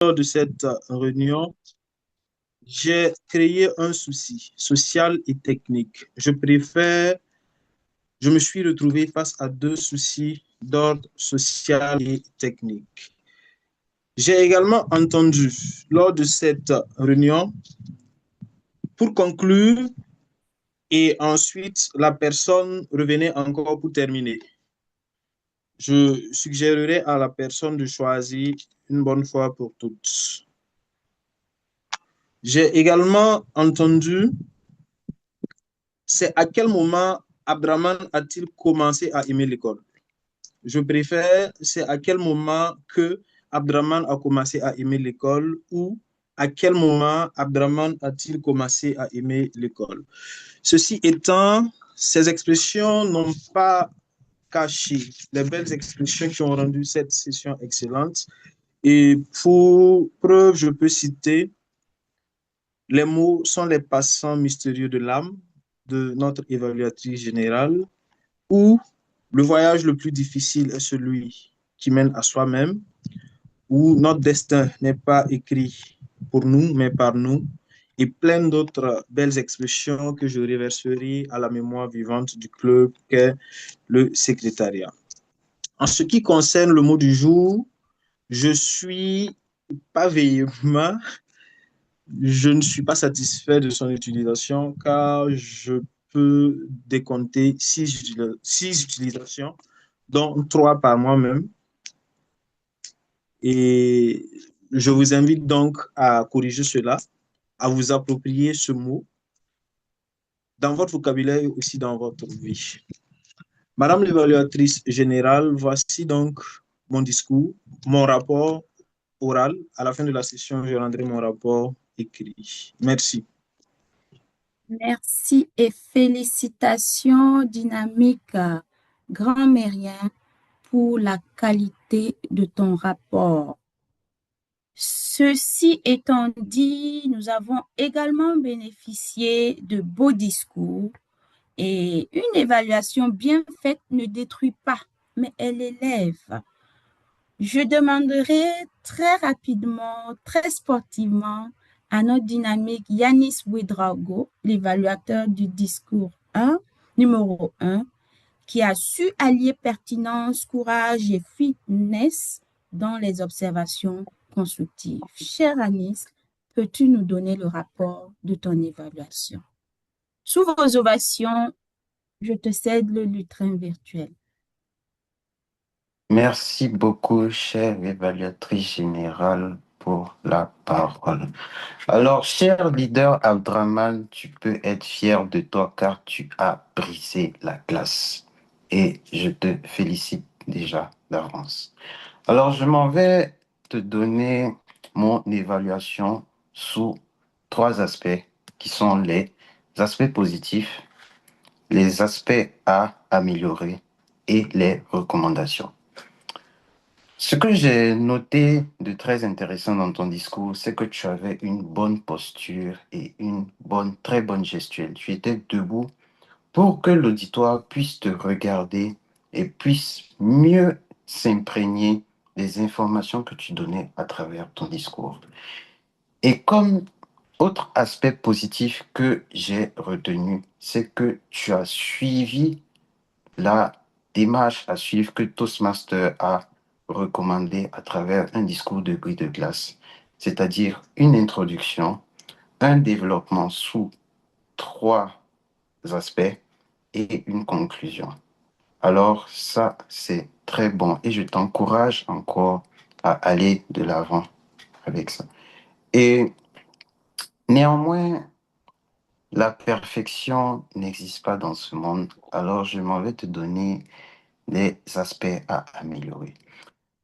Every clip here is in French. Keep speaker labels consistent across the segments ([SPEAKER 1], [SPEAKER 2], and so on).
[SPEAKER 1] Lors de cette réunion, j'ai créé un souci social et technique. Je me suis retrouvé face à deux soucis d'ordre social et technique. J'ai également entendu lors de cette réunion, pour conclure, et ensuite la personne revenait encore pour terminer. Je suggérerais à la personne de choisir une bonne fois pour toutes. J'ai également entendu, c'est à quel moment Abdraman a-t-il commencé à aimer l'école? Je préfère, c'est à quel moment que Abdraman a commencé à aimer l'école ou à quel moment Abdraman a-t-il commencé à aimer l'école? Ceci étant, ces expressions n'ont pas caché les belles expressions qui ont rendu cette session excellente. Et pour preuve, je peux citer les mots sont les passants mystérieux de l'âme de notre évaluatrice générale, ou le voyage le plus difficile est celui qui mène à soi-même, où notre destin n'est pas écrit pour nous, mais par nous, et plein d'autres belles expressions que je reverserai à la mémoire vivante du club qu'est le secrétariat. En ce qui concerne le mot du jour, je suis pas véhément, je ne suis pas satisfait de son utilisation car je peux décompter six utilisations, dont trois par moi-même. Et je vous invite donc à corriger cela, à vous approprier ce mot dans votre vocabulaire et aussi dans votre vie. Madame l'évaluatrice générale, voici donc mon discours, mon rapport oral. À la fin de la session, je rendrai mon rapport écrit. Merci.
[SPEAKER 2] Merci et félicitations dynamique grand-mérien pour la qualité de ton rapport. Ceci étant dit, nous avons également bénéficié de beaux discours et une évaluation bien faite ne détruit pas, mais elle élève. Je demanderai très rapidement, très sportivement à notre dynamique Yanis Ouedraogo, l'évaluateur du discours 1, numéro 1, qui a su allier pertinence, courage et fitness dans les observations constructives. Cher Anis, peux-tu nous donner le rapport de ton évaluation? Sous vos ovations, je te cède le lutrin virtuel.
[SPEAKER 3] Merci beaucoup, chère évaluatrice générale, pour la parole. Alors, cher leader Abdraman, tu peux être fier de toi car tu as brisé la glace. Et je te félicite déjà d'avance. Alors, je m'en vais te donner mon évaluation sous trois aspects qui sont les aspects positifs, les aspects à améliorer et les recommandations. Ce que j'ai noté de très intéressant dans ton discours, c'est que tu avais une bonne posture et une très bonne gestuelle. Tu étais debout pour que l'auditoire puisse te regarder et puisse mieux s'imprégner des informations que tu donnais à travers ton discours. Et comme autre aspect positif que j'ai retenu, c'est que tu as suivi la démarche à suivre que Toastmaster a recommandé à travers un discours de bris de glace, c'est-à-dire une introduction, un développement sous trois aspects et une conclusion. Alors ça, c'est très bon et je t'encourage encore à aller de l'avant avec ça. Et néanmoins, la perfection n'existe pas dans ce monde, alors je m'en vais te donner des aspects à améliorer.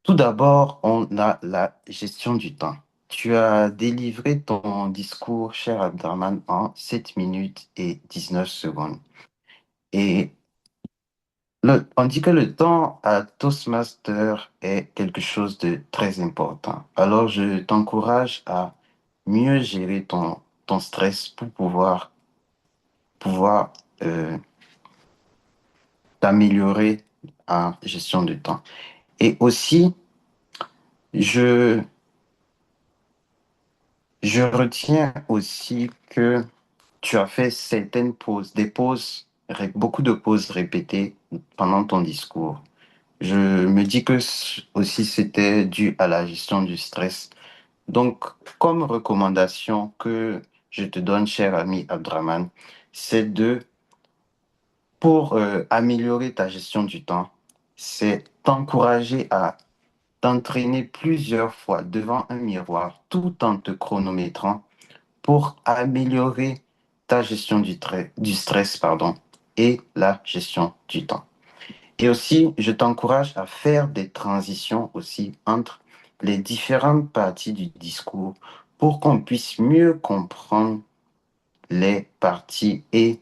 [SPEAKER 3] Tout d'abord, on a la gestion du temps. Tu as délivré ton discours, cher Abderrahmane, en 7 minutes et 19 secondes. Et on dit que le temps à Toastmaster est quelque chose de très important. Alors, je t'encourage à mieux gérer ton stress pour pouvoir euh, t'améliorer en gestion de temps. Et aussi, je Je retiens aussi que tu as fait certaines pauses, beaucoup de pauses répétées pendant ton discours. Je me dis que aussi c'était dû à la gestion du stress. Donc, comme recommandation que je te donne, cher ami Abdraman, c'est pour améliorer ta gestion du temps, c'est t'encourager à t'entraîner plusieurs fois devant un miroir tout en te chronométrant pour améliorer ta gestion du stress, pardon, et la gestion du temps. Et aussi, je t'encourage à faire des transitions aussi entre les différentes parties du discours pour qu'on puisse mieux comprendre les parties et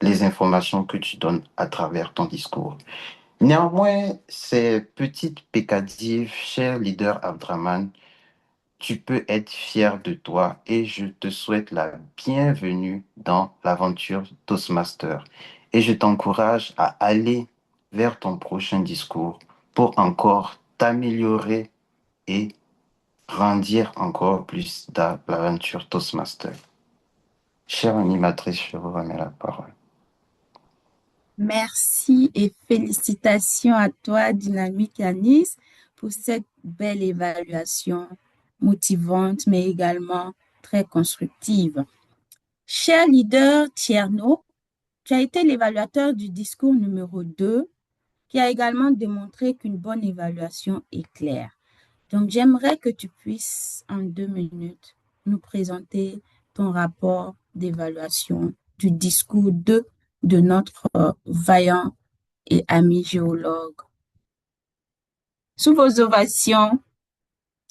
[SPEAKER 3] les informations que tu donnes à travers ton discours. Néanmoins, ces petites peccadilles, cher leader Abdraman, tu peux être fier de toi et je te souhaite la bienvenue dans l'aventure Toastmaster. Et je t'encourage à aller vers ton prochain discours pour encore t'améliorer et grandir encore plus dans l'aventure Toastmaster. Chère animatrice, je vous remets la parole.
[SPEAKER 2] Merci et félicitations à toi, Dynamique Yanis, pour cette belle évaluation motivante, mais également très constructive. Cher leader Tierno, tu as été l'évaluateur du discours numéro 2, qui a également démontré qu'une bonne évaluation est claire. Donc, j'aimerais que tu puisses, en 2 minutes, nous présenter ton rapport d'évaluation du discours 2 de notre vaillant et ami géologue. Sous vos ovations,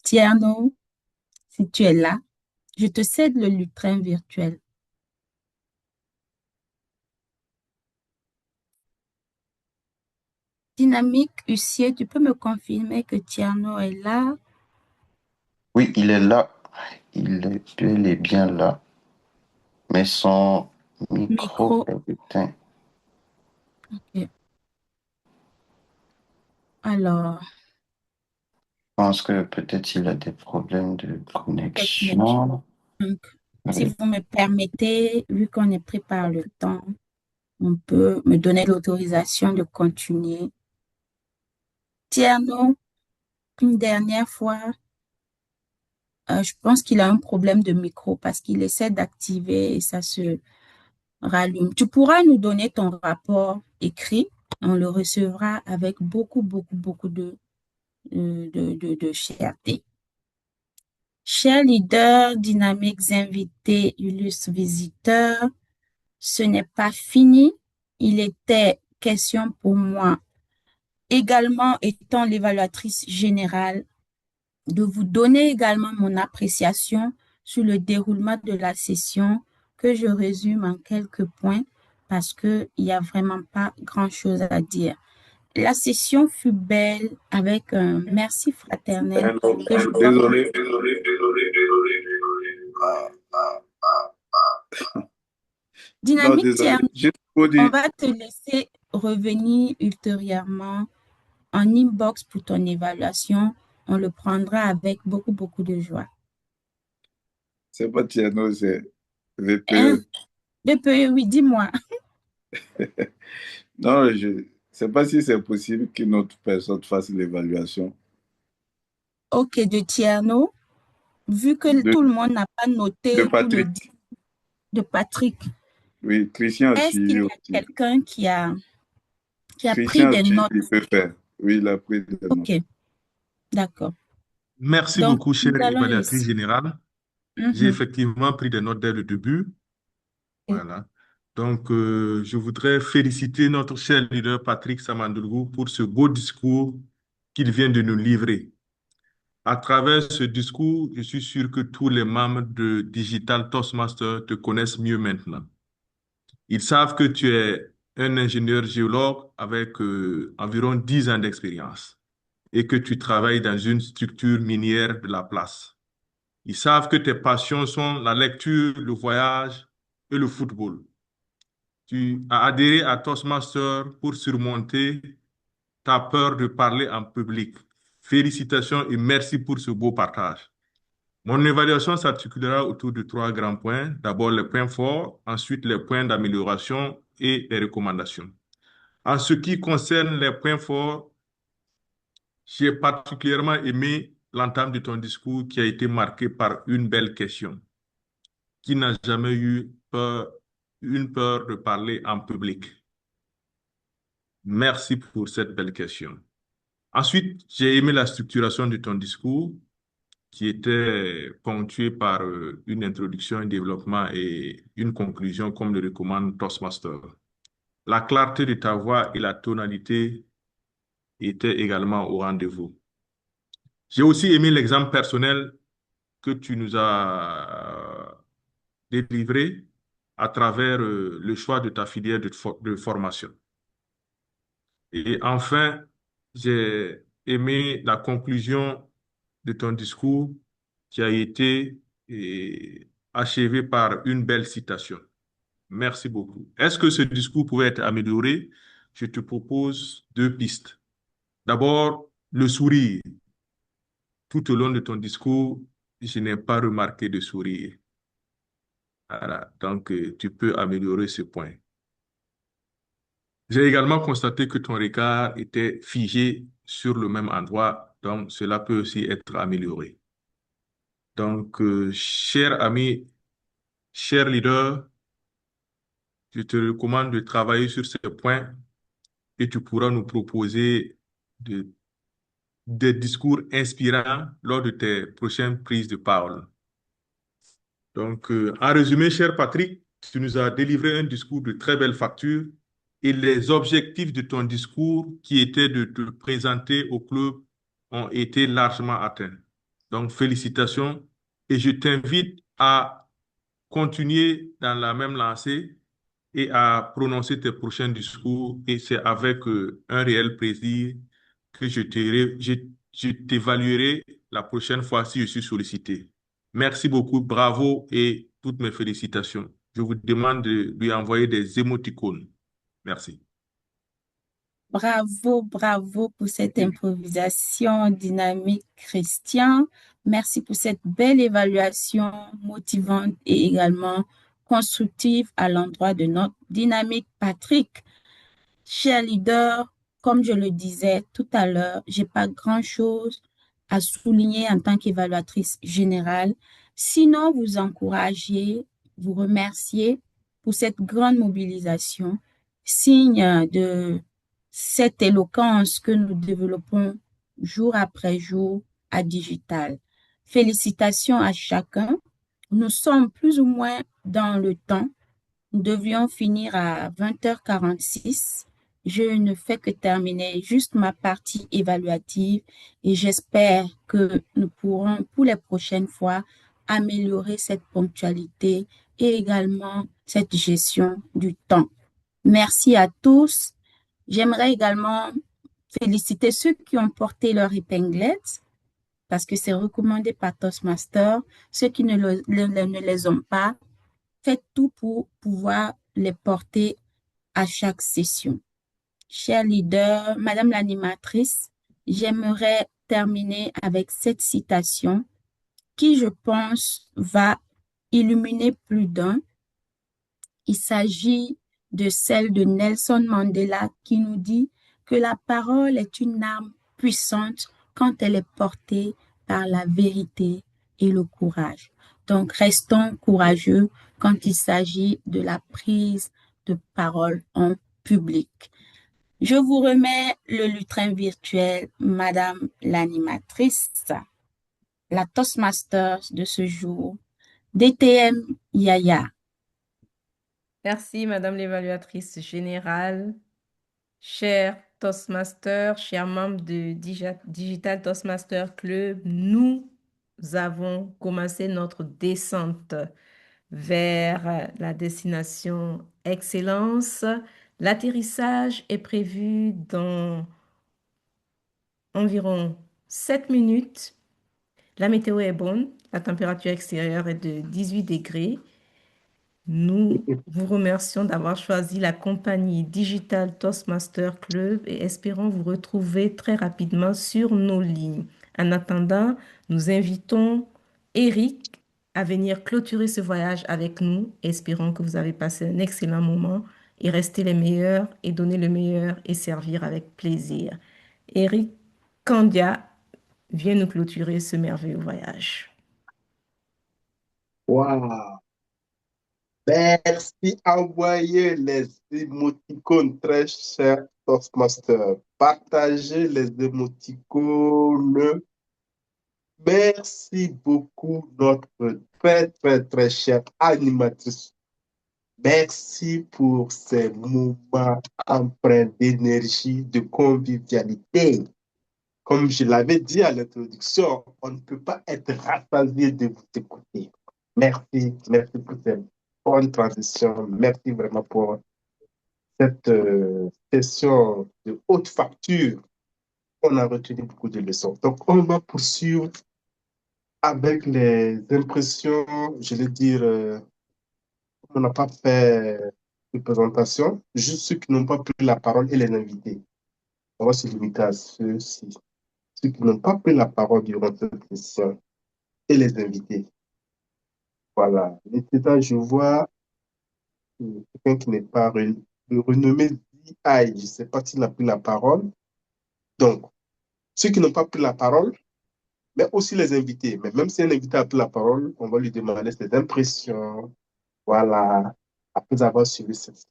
[SPEAKER 2] Tierno, si tu es là, je te cède le lutrin virtuel. Dynamique Hussier, tu peux me confirmer que Tierno est là?
[SPEAKER 3] Oui, il est là. Il est bel et bien là. Mais son micro
[SPEAKER 2] Micro.
[SPEAKER 3] est éteint.
[SPEAKER 2] Ok. Alors,
[SPEAKER 3] Je pense que peut-être il a des problèmes de
[SPEAKER 2] technique.
[SPEAKER 3] connexion.
[SPEAKER 2] Donc, si
[SPEAKER 3] Oui.
[SPEAKER 2] vous me permettez, vu qu'on est pris par le temps, on peut me donner l'autorisation de continuer. Tierno, une dernière fois, je pense qu'il a un problème de micro parce qu'il essaie d'activer et ça se rallume. Tu pourras nous donner ton rapport écrit. On le recevra avec beaucoup, beaucoup, beaucoup de fierté. Chers leaders, dynamiques invités, illustres visiteurs, ce n'est pas fini. Il était question pour moi, également étant l'évaluatrice générale, de vous donner également mon appréciation sur le déroulement de la session que je résume en quelques points parce qu'il n'y a vraiment pas grand-chose à dire. La session fut belle avec un merci fraternel que je dois...
[SPEAKER 4] Désolé. Non,
[SPEAKER 2] Dynamique
[SPEAKER 4] désolé.
[SPEAKER 2] Thierry,
[SPEAKER 4] Juste pour
[SPEAKER 2] on
[SPEAKER 4] dire,
[SPEAKER 2] va te laisser revenir ultérieurement en inbox pour ton évaluation. On le prendra avec beaucoup, beaucoup de joie.
[SPEAKER 4] c'est pas Tiano, c'est
[SPEAKER 2] Hein?
[SPEAKER 4] VPE.
[SPEAKER 2] DPE, oui, dis-moi.
[SPEAKER 4] Non, je ne sais pas si c'est possible qu'une autre personne fasse l'évaluation
[SPEAKER 2] Ok, de Tierno, vu que
[SPEAKER 4] de,
[SPEAKER 2] tout le monde n'a pas
[SPEAKER 4] de
[SPEAKER 2] noté tout le
[SPEAKER 4] Patrick.
[SPEAKER 2] dit de Patrick,
[SPEAKER 4] Oui, Christian a
[SPEAKER 2] est-ce qu'il
[SPEAKER 4] suivi
[SPEAKER 2] y a
[SPEAKER 4] aussi.
[SPEAKER 2] quelqu'un qui a pris
[SPEAKER 4] Christian a
[SPEAKER 2] des
[SPEAKER 4] suivi,
[SPEAKER 2] notes?
[SPEAKER 4] il peut faire. Oui, il a pris des
[SPEAKER 2] Ok,
[SPEAKER 4] notes.
[SPEAKER 2] d'accord.
[SPEAKER 1] Merci
[SPEAKER 2] Donc,
[SPEAKER 1] beaucoup,
[SPEAKER 2] nous
[SPEAKER 1] chère
[SPEAKER 2] allons
[SPEAKER 1] évaluatrice
[SPEAKER 2] laisser.
[SPEAKER 1] générale. J'ai
[SPEAKER 2] Mhm.
[SPEAKER 1] effectivement pris des notes dès le début. Voilà. Donc, je voudrais féliciter notre cher leader Patrick Samandougou pour ce beau discours qu'il vient de nous livrer. À travers ce discours, je suis sûr que tous les membres de Digital Toastmaster te connaissent mieux maintenant. Ils savent que tu es un ingénieur géologue avec environ 10 ans d'expérience et que tu travailles dans une structure minière de la place. Ils savent que tes passions sont la lecture, le voyage et le football. Tu as adhéré à Toastmaster pour surmonter ta peur de parler en public. Félicitations et merci pour ce beau partage.
[SPEAKER 5] Mon évaluation s'articulera autour de trois grands points. D'abord, les points forts, ensuite les points d'amélioration et les recommandations. En ce qui concerne les points forts, j'ai particulièrement aimé l'entame de ton discours qui a été marqué par une belle question. Qui n'a jamais eu une peur de parler en public? Merci pour cette belle question. Ensuite, j'ai aimé la structuration de ton discours qui était ponctuée par une introduction, un développement et une conclusion comme le recommande Toastmaster. La clarté de ta voix et la tonalité étaient également au rendez-vous. J'ai aussi aimé l'exemple personnel que tu nous as délivré à travers le choix de ta filière de formation. Et enfin, j'ai aimé la conclusion de ton discours qui a été achevé par une belle citation. Merci beaucoup. Est-ce que ce discours pouvait être amélioré? Je te propose deux pistes. D'abord, le sourire. Tout au long de ton discours, je n'ai pas remarqué de sourire. Voilà. Donc, tu peux améliorer ce point. J'ai également constaté que ton regard était figé sur le même endroit, donc cela peut aussi être amélioré. Donc, cher ami, cher leader, je te recommande de travailler sur ces points et tu pourras nous proposer de- des discours inspirants lors de tes prochaines prises de parole. Donc, en résumé, cher Patrick, tu nous as délivré un discours de très belle facture et les objectifs de ton discours qui étaient de te présenter au club ont été largement atteints. Donc, félicitations et je t'invite à continuer dans la même lancée et à prononcer tes prochains discours et c'est avec un réel plaisir que je t'évaluerai la prochaine fois si je suis sollicité. Merci beaucoup, bravo et toutes mes félicitations. Je vous demande de lui envoyer des émoticônes. Merci.
[SPEAKER 2] Bravo, bravo pour cette improvisation dynamique, Christian. Merci pour cette belle évaluation motivante et également constructive à l'endroit de notre dynamique, Patrick. Cher leader, comme je le disais tout à l'heure, j'ai pas grand-chose à souligner en tant qu'évaluatrice générale, sinon vous encourager, vous remercier pour cette grande mobilisation, signe de cette éloquence que nous développons jour après jour à Digital. Félicitations à chacun. Nous sommes plus ou moins dans le temps. Nous devions finir à 20h46. Je ne fais que terminer juste ma partie évaluative et j'espère que nous pourrons pour les prochaines fois améliorer cette ponctualité et également cette gestion du temps. Merci à tous. J'aimerais également féliciter ceux qui ont porté leur épinglette parce que c'est recommandé par Toastmaster. Ceux qui ne les ont pas, faites tout pour pouvoir les porter à chaque session. Cher leader, Madame l'animatrice, j'aimerais terminer avec cette citation qui, je pense, va illuminer plus d'un. Il s'agit de celle de Nelson Mandela qui nous dit que la parole est une arme puissante quand elle est portée par la vérité et le courage. Donc, restons courageux quand il s'agit de la prise de parole en public. Je vous remets le lutrin virtuel, Madame l'animatrice, la Toastmaster de ce jour, DTM Yaya.
[SPEAKER 6] Merci, Madame l'évaluatrice générale. Chers Toastmasters, chers membres de Digital Toastmaster Club, nous avons commencé notre descente vers la destination Excellence. L'atterrissage est prévu dans environ 7 minutes. La météo est bonne, la température extérieure est de 18 degrés. Nous vous remercions d'avoir choisi la compagnie Digital Toastmaster Club et espérons vous retrouver très rapidement sur nos lignes. En attendant, nous invitons Eric à venir clôturer ce voyage avec nous. Espérons que vous avez passé un excellent moment et rester les meilleurs et donner le meilleur et servir avec plaisir. Eric Candia vient nous clôturer ce merveilleux voyage.
[SPEAKER 7] Waouh! Merci. Envoyez les émoticônes, très cher Toastmaster. Partagez les émoticônes. Merci beaucoup, notre très, très, très chère animatrice. Merci pour ces moments empreints d'énergie, de convivialité. Comme je l'avais dit à l'introduction, on ne peut pas être rassasié de vous écouter. Merci, merci pour cette bonne transition. Merci vraiment pour cette session de haute facture. On a retenu beaucoup de leçons. Donc, on va poursuivre avec les impressions, je vais dire, on n'a pas fait de présentation, juste ceux qui n'ont pas pris la parole et les invités. On va se limiter à ceux-ci, ceux qui n'ont pas pris la parole durant cette session et les invités. Voilà. Maintenant, je vois quelqu'un qui n'est pas renommé DI. Je ne sais pas s'il a pris la parole. Donc, ceux qui n'ont pas pris la parole, mais aussi les invités. Mais même si un invité a pris la parole, on va lui demander ses impressions. Voilà. Après avoir suivi cette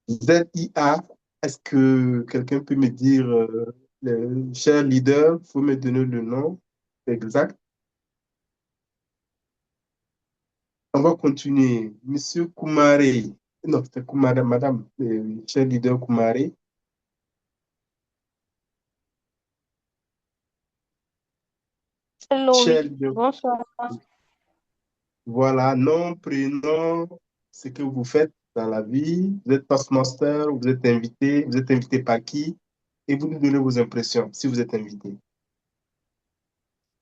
[SPEAKER 7] ZIA, est-ce que quelqu'un peut me dire, le cher leader, il faut me donner le nom exact? On va continuer. Monsieur Koumare. Non, c'est Koumare, madame, cher leader Koumare.
[SPEAKER 8] Hello,
[SPEAKER 7] Cher
[SPEAKER 8] oui.
[SPEAKER 7] leader.
[SPEAKER 8] Bonsoir.
[SPEAKER 7] Voilà, nom, prénom, ce que vous faites dans la vie. Vous êtes Toastmaster, vous êtes invité par qui? Et vous nous donnez vos impressions si vous êtes invité.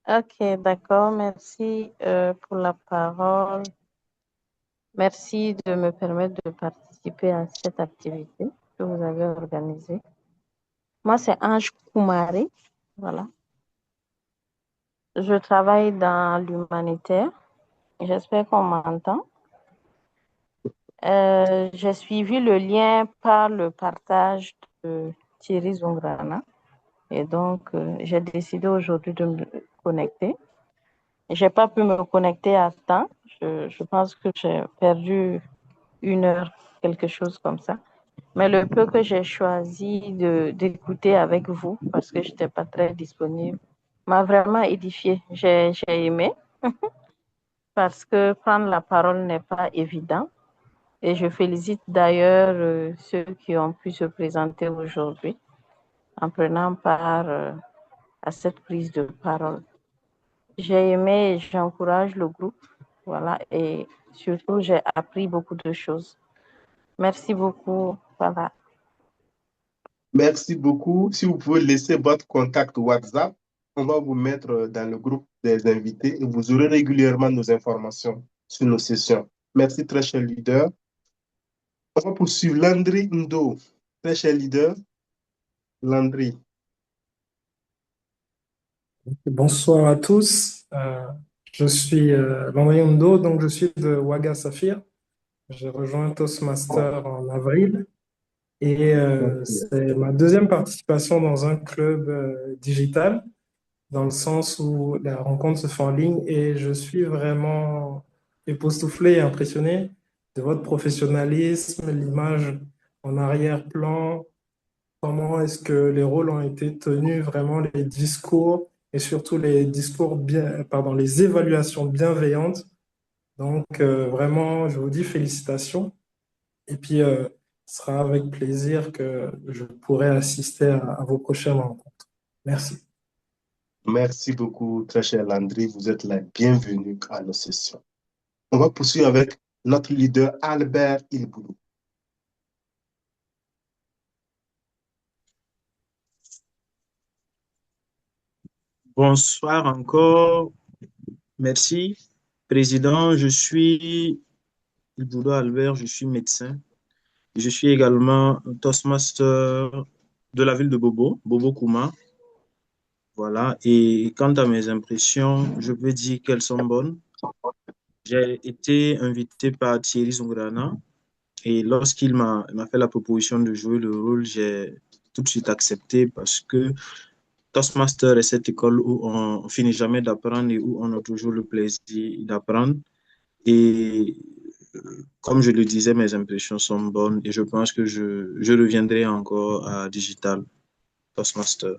[SPEAKER 8] Ok, d'accord. Merci pour la parole. Merci de me permettre de participer à cette activité que vous avez organisée. Moi, c'est Ange Koumari. Voilà. Je travaille dans l'humanitaire. J'espère qu'on m'entend. J'ai suivi le lien par le partage de Thierry Zongrana. Et donc, j'ai décidé aujourd'hui de me connecter. Je n'ai pas pu me connecter à temps. Je pense que j'ai perdu 1 heure, quelque chose comme ça. Mais le peu que j'ai choisi d'écouter avec vous, parce que je n'étais pas très disponible, m'a vraiment édifié. J'ai aimé, parce que prendre la parole n'est pas évident. Et je félicite d'ailleurs ceux qui ont pu se présenter aujourd'hui en prenant part à cette prise de parole. J'ai aimé et j'encourage le groupe. Voilà, et surtout, j'ai appris beaucoup de choses. Merci beaucoup. Voilà.
[SPEAKER 7] Merci beaucoup. Si vous pouvez laisser votre contact WhatsApp, on va vous mettre dans le groupe des invités et vous aurez régulièrement nos informations sur nos sessions. Merci, très cher leader. On va poursuivre Landry Ndo. Très cher leader, Landry.
[SPEAKER 9] Bonsoir à tous. Je suis Landry Ndo, donc je suis de Waga Saphir. J'ai rejoint Toastmaster en avril et c'est ma deuxième participation dans un club digital, dans le sens où la rencontre se fait en ligne et je suis vraiment époustouflé et impressionné de votre professionnalisme, l'image en arrière-plan, comment est-ce que les rôles ont été tenus, vraiment les discours et surtout les discours bien, pardon, les évaluations bienveillantes. Donc vraiment, je vous dis félicitations. Et puis, ce sera avec plaisir que je pourrai assister à vos prochaines rencontres. Merci.
[SPEAKER 7] Merci beaucoup, très cher Landry. Vous êtes la bienvenue à nos sessions. On va poursuivre avec notre leader Albert Ilboulou.
[SPEAKER 1] Bonsoir encore. Merci. Président, je suis Ilboulou Albert, je suis médecin. Je suis également Toastmaster de la ville de Bobo, Bobo Kouma. Voilà. Et quant à mes impressions, je peux dire qu'elles sont bonnes. J'ai été invité par Thierry Zungrana et lorsqu'il m'a fait la proposition de jouer le rôle, j'ai tout de suite accepté parce que Toastmaster est cette école où on finit jamais d'apprendre et où on a toujours le plaisir d'apprendre. Et comme je le disais, mes impressions sont bonnes et je pense que je reviendrai encore à Digital Toastmaster.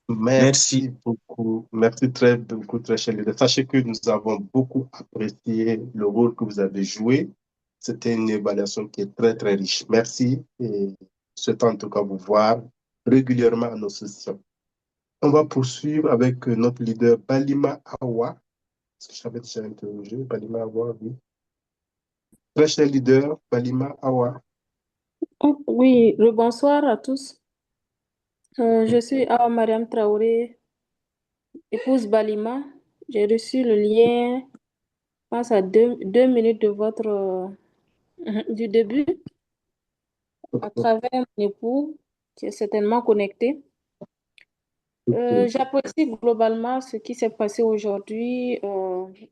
[SPEAKER 7] Merci beaucoup. Merci très beaucoup, très cher leader. Sachez que nous avons beaucoup apprécié le rôle que vous avez joué. C'était une évaluation qui est très, très riche. Merci et je souhaite en tout cas vous voir régulièrement à nos sessions. On va poursuivre avec notre leader Balima Awa. Est-ce que je t'avais déjà interrogé? Balima Awa, oui. Très cher leader, Balima Awa.
[SPEAKER 10] Oui, le bonsoir à tous. Je suis Awa Mariam Traoré, épouse Balima. J'ai reçu le lien, je pense à 2 minutes de votre du début, à travers mon époux, qui est certainement connecté. J'apprécie globalement ce qui s'est passé aujourd'hui,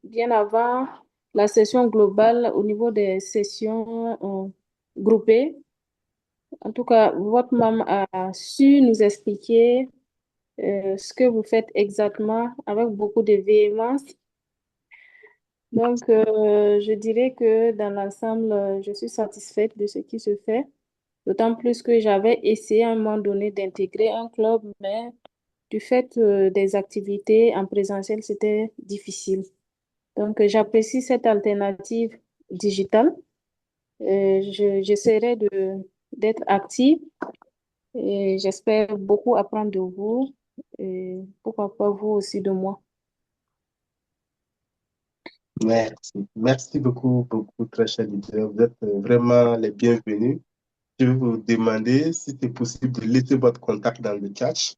[SPEAKER 10] bien avant la session globale au niveau des sessions groupées. En tout cas, votre maman a su nous expliquer ce que vous faites exactement avec beaucoup de véhémence. Donc, je dirais que dans l'ensemble, je suis satisfaite de ce qui se fait. D'autant plus que j'avais essayé à un moment donné d'intégrer un club, mais du fait des activités en présentiel, c'était difficile. Donc, j'apprécie cette alternative digitale. J'essaierai d'être active et j'espère beaucoup apprendre de vous et pourquoi pas vous aussi de moi.
[SPEAKER 7] Merci. Merci beaucoup, beaucoup, très cher leader. Vous êtes vraiment les bienvenus. Je vais vous demander si c'est possible de laisser votre contact dans le chat.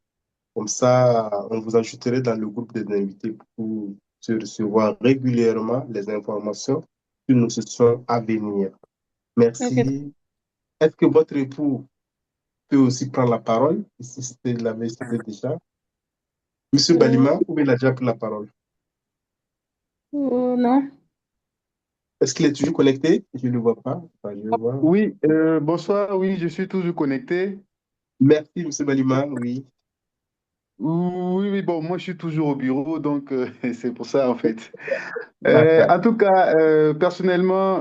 [SPEAKER 7] Comme ça, on vous ajouterait dans le groupe des invités pour se recevoir régulièrement les informations sur nos sessions à venir. Merci. Est-ce que votre époux peut aussi prendre la parole? Si c'était l'avait cité déjà. Monsieur Balima, ou il a déjà pris la parole?
[SPEAKER 10] Non.
[SPEAKER 7] Est-ce qu'il est toujours connecté? Je ne le vois pas. Enfin, je le vois.
[SPEAKER 11] Oui, bonsoir, oui, je suis toujours connecté.
[SPEAKER 7] Merci, monsieur Balima, oui.
[SPEAKER 11] Oui, oui, bon, moi je suis toujours au bureau, donc c'est pour ça en fait.
[SPEAKER 7] D'accord.
[SPEAKER 11] En tout cas, personnellement,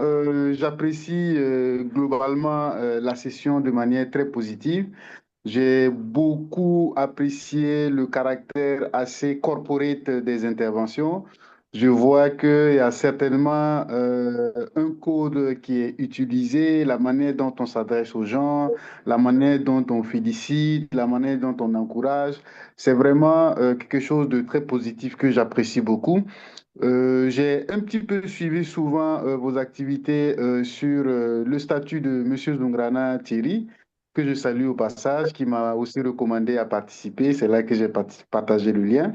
[SPEAKER 11] j'apprécie globalement la session de manière très positive. J'ai beaucoup apprécié le caractère assez corporate des interventions. Je vois qu'il y a certainement un code qui est utilisé, la manière dont on s'adresse aux gens, la manière dont on félicite, la manière dont on encourage. C'est vraiment quelque chose de très positif que j'apprécie beaucoup. J'ai un petit peu suivi souvent vos activités sur le statut de Monsieur Zungrana Thierry, que je salue au passage, qui m'a aussi recommandé à participer. C'est là que j'ai partagé le lien.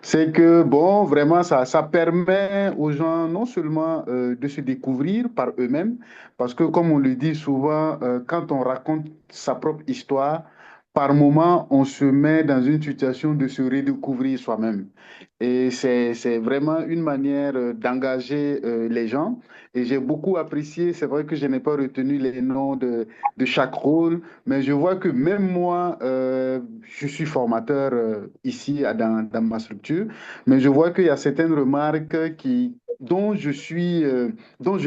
[SPEAKER 11] C'est que, bon, vraiment, ça permet aux gens non seulement de se découvrir par eux-mêmes, parce que, comme on le dit souvent, quand on raconte sa propre histoire, par moment, on se met dans une situation de se redécouvrir soi-même. Et c'est vraiment une manière d'engager les gens. Et j'ai beaucoup apprécié, c'est vrai que je n'ai pas retenu les noms de chaque rôle, mais je vois que même moi, je suis formateur ici dans ma structure, mais je vois qu'il y a certaines remarques dont je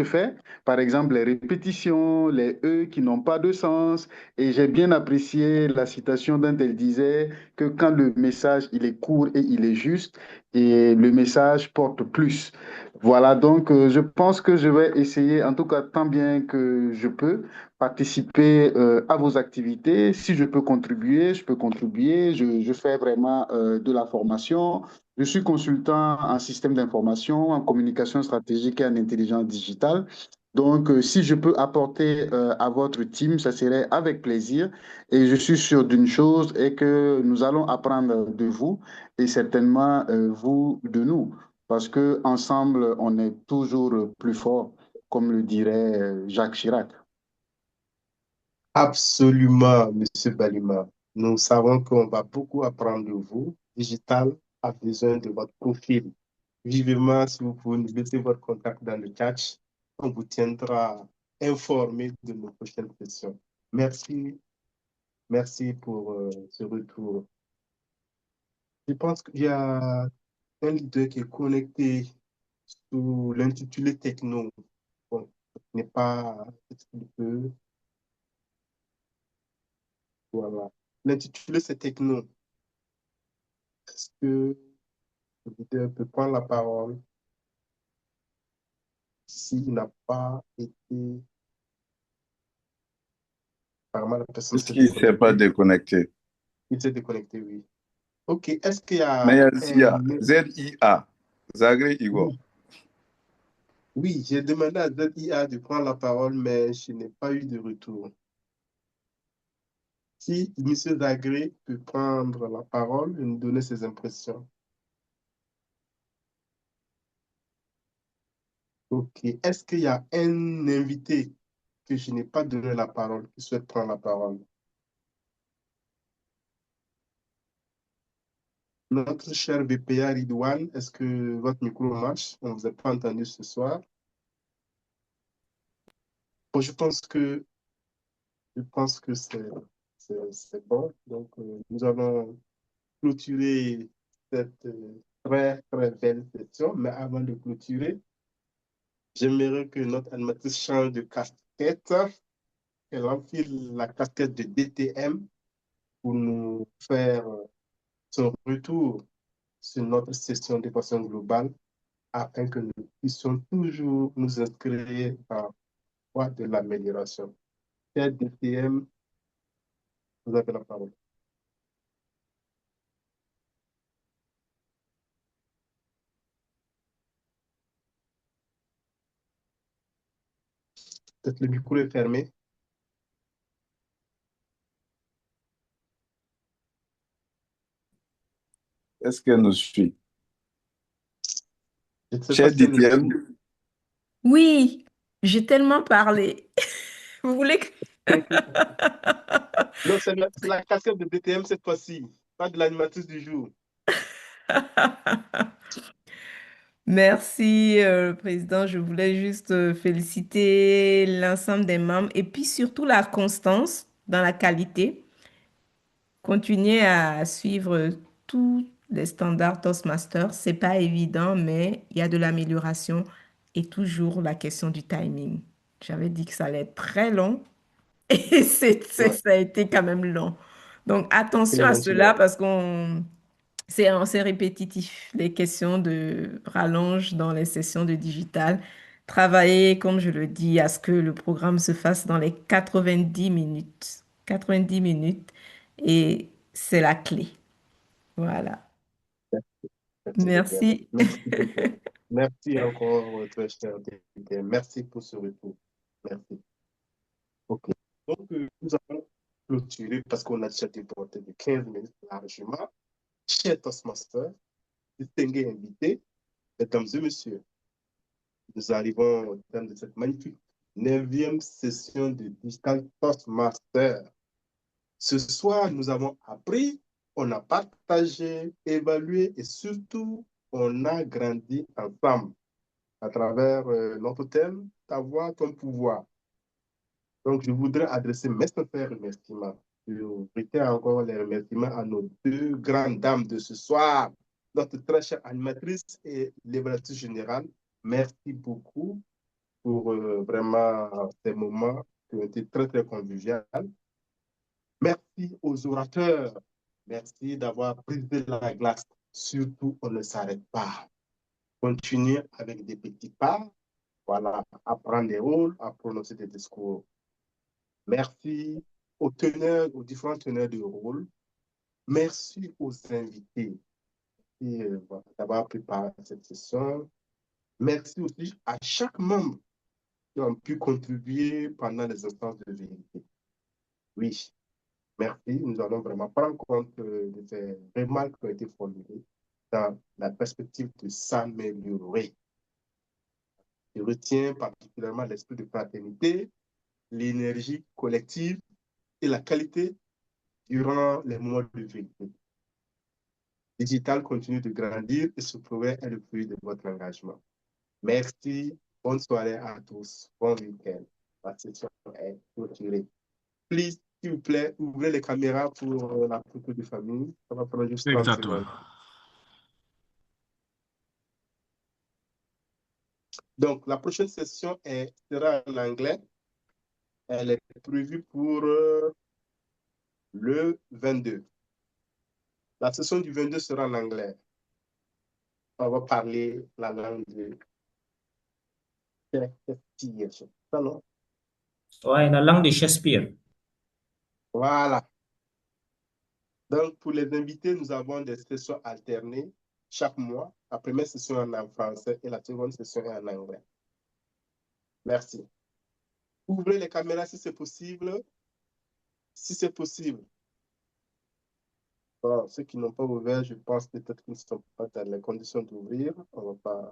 [SPEAKER 11] fais, par exemple les répétitions, les E qui n'ont pas de sens, et j'ai bien apprécié la citation dont elle disait que quand le message il est court et il est juste, et le message porte plus. Voilà, donc je pense que je vais essayer, en tout cas tant bien que je peux, participer à vos activités. Si je peux contribuer, je peux contribuer. Je fais vraiment de la formation. Je suis consultant en système d'information, en communication stratégique et en intelligence digitale. Donc, si je peux apporter à votre team, ça serait avec plaisir. Et je suis sûr d'une chose, et que nous allons apprendre de vous et certainement vous de nous. Parce que ensemble, on est toujours plus fort, comme le dirait Jacques Chirac.
[SPEAKER 7] Absolument, monsieur Balima. Nous savons qu'on va beaucoup apprendre de vous. Digital a besoin de votre profil. Vivement, si vous pouvez nous laisser votre contact dans le chat, on vous tiendra informé de nos prochaines sessions. Merci. Merci pour ce retour. Je pense qu'il y a un leader qui est connecté sous l'intitulé techno. Bon, ce n'est pas ce qu'il peut. Voilà. L'intitulé, c'est techno. Est-ce que le leader peut prendre la parole s'il n'a pas été... Apparemment, la personne
[SPEAKER 4] Est-ce
[SPEAKER 7] s'est
[SPEAKER 4] qu'il ne s'est pas
[SPEAKER 7] déconnectée.
[SPEAKER 4] déconnecté?
[SPEAKER 7] Il s'est déconnecté, oui. OK. Est-ce qu'il y
[SPEAKER 4] Mais
[SPEAKER 7] a
[SPEAKER 4] il y a ZIA, Zagré Igor.
[SPEAKER 7] Oui, oui, j'ai demandé à ZIA de prendre la parole, mais je n'ai pas eu de retour. Si M. Zagré peut prendre la parole et nous donner ses impressions. OK. Est-ce qu'il y a un invité que je n'ai pas donné la parole qui souhaite prendre la parole? Notre cher BPA Ridouane, est-ce que votre micro marche? On ne vous a pas entendu ce soir. Bon, je pense que c'est bon. Donc, nous allons clôturer cette très, très belle session. Mais avant de clôturer, j'aimerais que notre animatrice change de casquette. Elle enfile la casquette de DTM pour nous faire son retour sur notre session de façon globale afin que nous puissions toujours nous inscrire dans la voie de l'amélioration. Cher DTM, vous avez la parole. Peut-être le micro est fermé.
[SPEAKER 4] Est-ce qu'elle nous suit?
[SPEAKER 7] Je ne sais pas
[SPEAKER 4] Cher
[SPEAKER 7] si elle nous
[SPEAKER 4] DTM,
[SPEAKER 7] suit.
[SPEAKER 6] Oui, j'ai tellement parlé. Vous voulez que...
[SPEAKER 7] Non, c'est la casquette de DTM cette fois-ci, pas de l'animatrice du jour.
[SPEAKER 6] Merci, Président. Je voulais juste féliciter l'ensemble des membres et puis surtout la constance dans la qualité. Continuer à suivre tous les standards Toastmasters, c'est pas évident, mais il y a de l'amélioration et toujours la question du timing. J'avais dit que ça allait être très long et
[SPEAKER 7] Ouais,
[SPEAKER 6] ça a été quand même long. Donc attention à
[SPEAKER 7] absolument,
[SPEAKER 6] cela
[SPEAKER 7] Gina.
[SPEAKER 6] parce qu'on c'est répétitif, les questions de rallonge dans les sessions de digital. Travailler, comme je le dis, à ce que le programme se fasse dans les 90 minutes. 90 minutes. Et c'est la clé. Voilà.
[SPEAKER 7] Merci, DTM.
[SPEAKER 6] Merci.
[SPEAKER 7] Merci beaucoup. Merci encore, très cher DTM. Merci pour ce retour. Merci. OK. Donc, nous allons clôturer parce qu'on a déjà déporté de 15 minutes largement. Chers Toastmasters, distingués invités, mesdames et messieurs, nous arrivons au terme de cette magnifique 9e session de Digital Toastmaster. Ce soir, nous avons appris, on a partagé, évalué et surtout, on a grandi ensemble à travers notre thème, ta voix, ton pouvoir. Donc, je voudrais adresser mes sincères remerciements. Je retiens encore les remerciements à nos deux grandes dames de ce soir, notre très chère animatrice et l'évaluatrice générale. Merci beaucoup pour vraiment ces moments qui ont été très, très conviviaux. Merci aux orateurs. Merci d'avoir brisé la glace. Surtout, on ne s'arrête pas. Continuez avec des petits pas. Voilà, apprendre des rôles, à prononcer des discours. Merci aux teneurs, aux différents teneurs de rôle. Merci aux invités voilà, d'avoir préparé cette session. Merci aussi à chaque membre qui a pu contribuer pendant les instances de vérité. Oui, merci. Nous allons vraiment prendre compte de ces remarques qui ont été formulées dans la perspective de s'améliorer. Je retiens particulièrement l'esprit de fraternité, l'énergie collective et la qualité durant les moments de vérité. Digital continue de grandir et ce progrès est le fruit de votre engagement. Merci. Bonne soirée à tous. Bon week-end. La session est clôturée. Please, s'il vous plaît, ouvrez les caméras pour la photo de famille. Ça va prendre juste 30
[SPEAKER 5] Exactement.
[SPEAKER 7] secondes. Donc, la prochaine session sera en anglais. Elle est prévue pour le 22. La session du 22 sera en anglais. On va parler la langue de Shakespeare. Ça, non?
[SPEAKER 12] Ouais, la langue de Shakespeare.
[SPEAKER 7] Voilà. Donc, pour les invités, nous avons des sessions alternées chaque mois. La première session est en français et la seconde session est en anglais. Merci. Ouvrez les caméras si c'est possible. Si c'est possible. Bon, ceux qui n'ont pas ouvert, je pense peut-être qu'ils ne sont pas dans les conditions d'ouvrir. On va pas.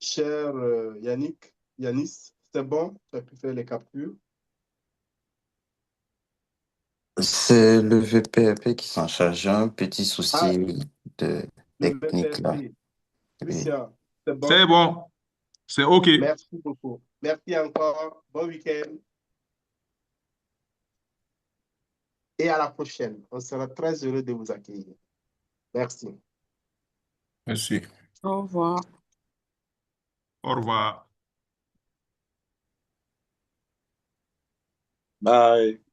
[SPEAKER 7] Cher Yanis, c'est bon? Tu as pu faire les captures?
[SPEAKER 3] C'est le VPRP qui s'en charge. J'ai un petit
[SPEAKER 7] Ah,
[SPEAKER 3] souci de
[SPEAKER 7] le
[SPEAKER 3] technique là.
[SPEAKER 7] VPRP.
[SPEAKER 3] Oui.
[SPEAKER 7] Christian, c'est bon?
[SPEAKER 5] C'est bon. C'est OK.
[SPEAKER 7] Merci beaucoup. Merci encore. Bon week-end. Et à la prochaine. On sera très heureux de vous accueillir. Merci.
[SPEAKER 5] Merci.
[SPEAKER 10] Au revoir.
[SPEAKER 5] Au revoir.
[SPEAKER 4] Bye.